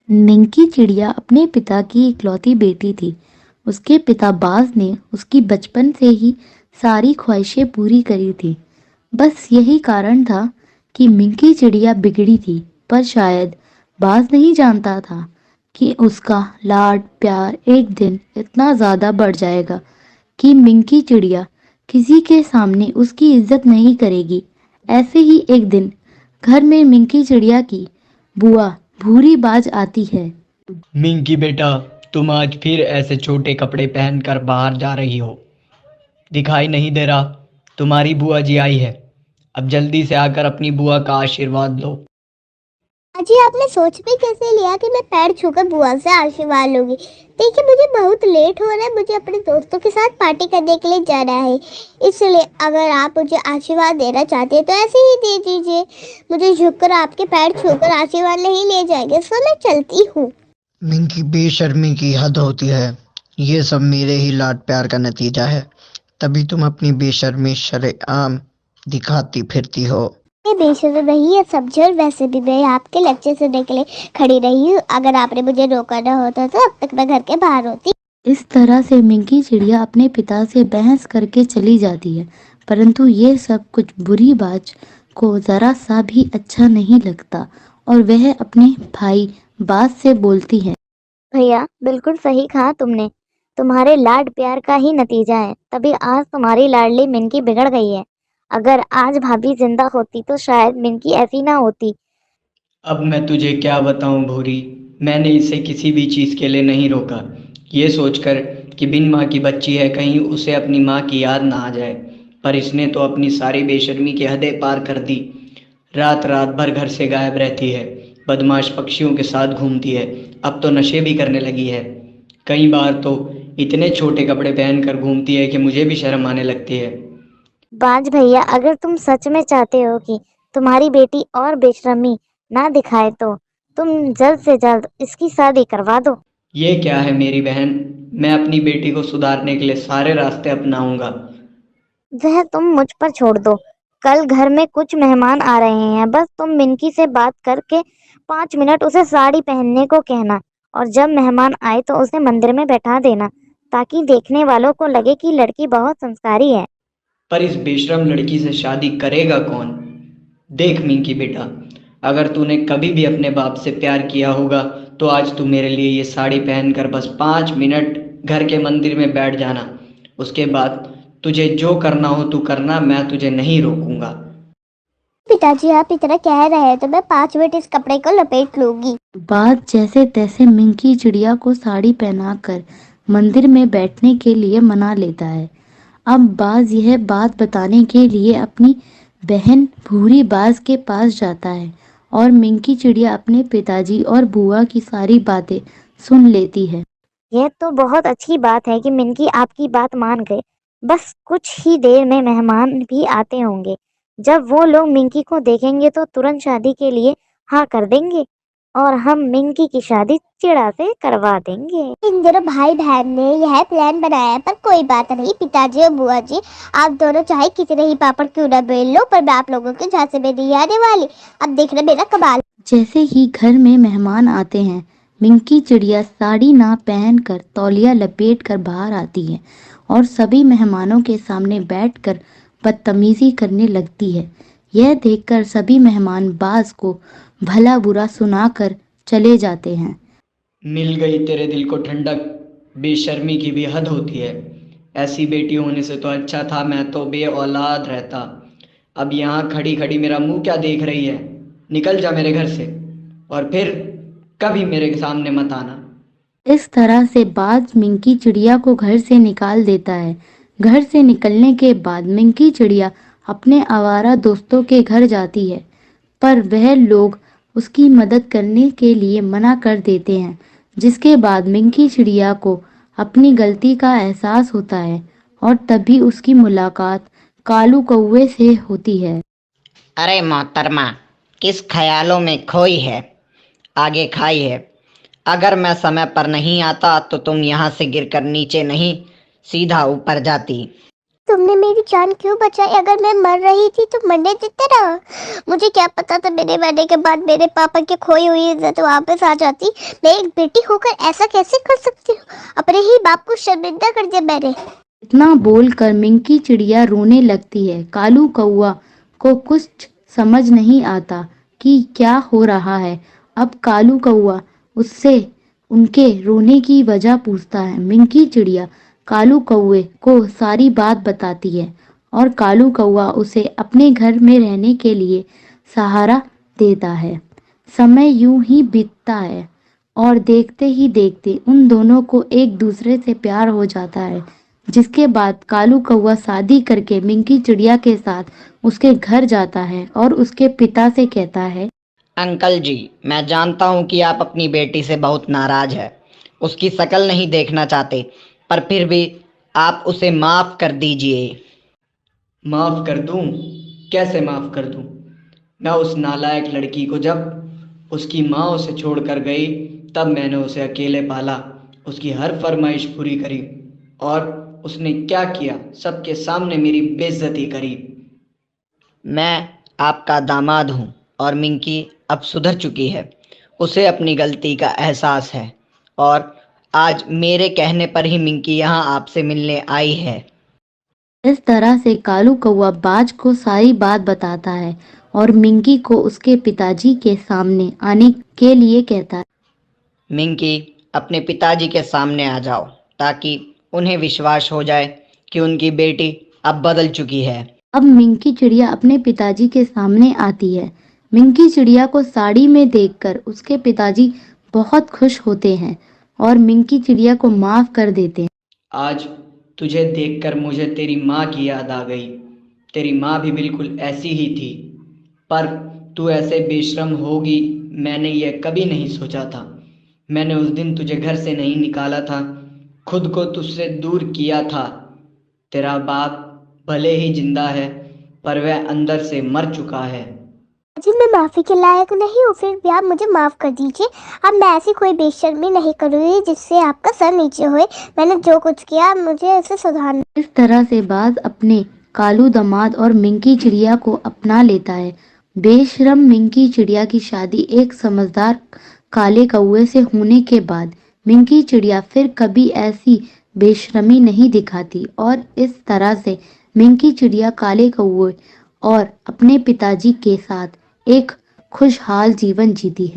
मिंकी चिड़िया अपने पिता की इकलौती बेटी थी। उसके पिता बाज ने उसकी बचपन से ही सारी ख्वाहिशें पूरी करी थी। बस यही कारण था कि मिंकी चिड़िया बिगड़ी थी, पर शायद बाज नहीं जानता था कि उसका लाड प्यार एक दिन इतना ज़्यादा बढ़ जाएगा कि मिंकी चिड़िया किसी के सामने उसकी इज्जत नहीं करेगी। ऐसे ही एक दिन घर में मिंकी चिड़िया की बुआ भूरी बाज आती है। मिंकी बेटा, तुम आज फिर ऐसे छोटे कपड़े पहनकर बाहर जा रही हो। दिखाई नहीं दे रहा? तुम्हारी बुआ जी आई है। अब जल्दी से आकर अपनी बुआ का आशीर्वाद लो। अजी आपने सोच भी कैसे लिया कि मैं पैर छूकर बुआ से आशीर्वाद लूंगी। देखिए मुझे बहुत लेट हो रहा है, मुझे अपने दोस्तों के साथ पार्टी करने के लिए जाना है। इसलिए अगर आप मुझे आशीर्वाद देना चाहते हैं तो ऐसे ही दे दीजिए। मुझे झुककर आपके पैर छूकर आशीर्वाद नहीं ले जाएंगे, सो मैं चलती हूँ। मिंकी बेशर्मी की हद होती है। ये सब मेरे ही लाड प्यार का नतीजा है। तभी तुम अपनी बेशर्मी शरेआम दिखाती फिरती हो। मैं बेशर्म नहीं है समझे, और वैसे भी मैं आपके लेक्चर सुनने के लिए खड़ी रही हूँ। अगर आपने मुझे रोका ना होता तो अब तक मैं घर के बाहर होती। इस तरह से मिंकी चिड़िया अपने पिता से बहस करके चली जाती है, परंतु ये सब कुछ बुरी बाज को जरा सा भी अच्छा नहीं लगता और वह अपने भाई बाज से बोलती है। भैया बिल्कुल सही कहा तुमने। तुम्हारे लाड प्यार का ही नतीजा है, तभी आज तुम्हारी लाडली मिनकी बिगड़ गई है। अगर आज भाभी जिंदा होती तो शायद मिनकी ऐसी ना होती। अब मैं तुझे क्या बताऊं भूरी। मैंने इसे किसी भी चीज़ के लिए नहीं रोका, ये सोचकर कि बिन माँ की बच्ची है, कहीं उसे अपनी माँ की याद ना आ जाए। पर इसने तो अपनी सारी बेशर्मी की हदें पार कर दी। रात रात भर घर से गायब रहती है, बदमाश पक्षियों के साथ घूमती है, अब तो नशे भी करने लगी है। कई बार तो इतने छोटे कपड़े पहनकर घूमती है कि मुझे भी शर्म आने लगती है। बाज भैया अगर तुम सच में चाहते हो कि तुम्हारी बेटी और बेशर्मी ना दिखाए तो तुम जल्द से जल्द इसकी शादी करवा दो। ये क्या है मेरी बहन, मैं अपनी बेटी को सुधारने के लिए सारे रास्ते अपनाऊंगा। वह तुम मुझ पर छोड़ दो। कल घर में कुछ मेहमान आ रहे हैं, बस तुम मिनकी से बात करके 5 मिनट उसे साड़ी पहनने को कहना, और जब मेहमान आए तो उसे मंदिर में बैठा देना, ताकि देखने वालों को लगे कि लड़की बहुत संस्कारी है। पर इस बेशरम लड़की से शादी करेगा कौन? देख मिंकी बेटा, अगर तूने कभी भी अपने बाप से प्यार किया होगा तो आज तू मेरे लिए ये साड़ी पहनकर बस 5 मिनट घर के मंदिर में बैठ जाना। उसके बाद तुझे जो करना हो तू करना, मैं तुझे नहीं रोकूंगा। पिताजी आप इतना कह रहे हैं तो मैं 5 मिनट इस कपड़े को लपेट लूंगी। बाज जैसे तैसे मिंकी चिड़िया को साड़ी पहनाकर मंदिर में बैठने के लिए मना लेता है। अब बाज यह बात बताने के लिए अपनी बहन भूरी बाज के पास जाता है और मिंकी चिड़िया अपने पिताजी और बुआ की सारी बातें सुन लेती है। यह तो बहुत अच्छी बात है कि मिनकी आपकी बात मान गए। बस कुछ ही देर में मेहमान भी आते होंगे। जब वो लोग मिंकी को देखेंगे तो तुरंत शादी के लिए हाँ कर देंगे, और हम मिंकी की शादी चिड़ा से करवा देंगे। इन दोनों भाई बहन ने यह प्लान बनाया है, पर कोई बात नहीं पिताजी और बुआ जी, आप दोनों चाहे कितने ही पापड़ क्यों ना बेल लो, पर मैं आप लोगों के झांसे में नहीं आने वाली। अब देखना मेरा कमाल। जैसे ही घर में मेहमान आते हैं, मिंकी चिड़िया साड़ी ना पहनकर तौलिया लपेट कर बाहर आती है और सभी मेहमानों के सामने बैठकर बदतमीजी करने लगती है। यह देखकर सभी मेहमान बाज को भला बुरा सुनाकर चले जाते हैं। मिल गई तेरे दिल को ठंडक, बेशर्मी की भी हद होती है। ऐसी बेटी होने से तो अच्छा था मैं तो बे औलाद रहता। अब यहाँ खड़ी खड़ी मेरा मुंह क्या देख रही है? निकल जा मेरे घर से, और फिर कभी मेरे सामने मत आना। इस तरह से बाज मिंकी चिड़िया को घर से निकाल देता है। घर से निकलने के बाद मिंकी चिड़िया अपने आवारा दोस्तों के घर जाती है, पर वह लोग उसकी मदद करने के लिए मना कर देते हैं, जिसके बाद मिंकी चिड़िया को अपनी गलती का एहसास होता है और तभी उसकी मुलाकात कालू कौवे से होती है। अरे मोहतरमा, किस ख्यालों में खोई है? आगे खाई है। अगर मैं समय पर नहीं आता तो तुम यहाँ से गिरकर नीचे नहीं, सीधा ऊपर जाती। तुमने मेरी जान क्यों बचाई? अगर मैं मर रही थी तो मरने देते रहो। मुझे क्या पता था मेरे मरने के बाद मेरे पापा की खोई हुई इज्जत वापस आ जाती। मैं एक बेटी होकर ऐसा कैसे कर सकती हूँ? अपने ही बाप को शर्मिंदा कर दिया मैंने। इतना बोलकर मिंकी चिड़िया रोने लगती है। कालू कौआ को कुछ समझ नहीं आता कि क्या हो रहा है। अब कालू कौआ उससे उनके रोने की वजह पूछता है। मिंकी चिड़िया कालू कौए को सारी बात बताती है और कालू कौआ उसे अपने घर में रहने के लिए सहारा देता है। समय यूं ही बीतता है और देखते ही देखते उन दोनों को एक दूसरे से प्यार हो जाता है, जिसके बाद कालू कौआ शादी करके मिंकी चिड़िया के साथ उसके घर जाता है और उसके पिता से कहता है, अंकल जी, मैं जानता हूँ कि आप अपनी बेटी से बहुत नाराज है, उसकी शक्ल नहीं देखना चाहते, पर फिर भी आप उसे माफ कर दीजिए। माफ़ कर दूँ? कैसे माफ़ कर दूँ? मैं उस नालायक लड़की को जब उसकी माँ उसे छोड़कर गई तब मैंने उसे अकेले पाला, उसकी हर फरमाइश पूरी करी और उसने क्या किया, सबके सामने मेरी बेइज्जती करी। मैं आपका दामाद हूँ और मिंकी अब सुधर चुकी है। उसे अपनी गलती का एहसास है और आज मेरे कहने पर ही मिंकी यहाँ आपसे मिलने आई है। इस तरह से कालू कौआ बाज को सारी बात बताता है और मिंकी को उसके पिताजी के सामने आने के लिए कहता है। मिंकी, अपने पिताजी के सामने आ जाओ ताकि उन्हें विश्वास हो जाए कि उनकी बेटी अब बदल चुकी है। अब मिंकी चिड़िया अपने पिताजी के सामने आती है। मिंकी चिड़िया को साड़ी में देखकर उसके पिताजी बहुत खुश होते हैं और मिंकी चिड़िया को माफ कर देते हैं। आज तुझे देखकर मुझे तेरी माँ की याद आ गई। तेरी माँ भी बिल्कुल ऐसी ही थी, पर तू ऐसे बेशर्म होगी मैंने यह कभी नहीं सोचा था। मैंने उस दिन तुझे घर से नहीं निकाला था, खुद को तुझसे दूर किया था। तेरा बाप भले ही जिंदा है, पर वह अंदर से मर चुका है। जी मैं माफ़ी के लायक नहीं हूँ, फिर भी आप मुझे माफ़ कर दीजिए। अब मैं ऐसी कोई बेशर्मी नहीं करूँगी जिससे आपका सर नीचे होए। मैंने जो कुछ किया मुझे ऐसे सुधारना। इस तरह से बाज अपने कालू दामाद और मिंकी चिड़िया को अपना लेता है। बेशरम मिंकी चिड़िया की शादी एक समझदार काले कौए से होने के बाद मिंकी चिड़िया फिर कभी ऐसी बेशर्मी नहीं दिखाती और इस तरह से मिंकी चिड़िया काले कौए और अपने पिताजी के साथ एक खुशहाल जीवन जीती है।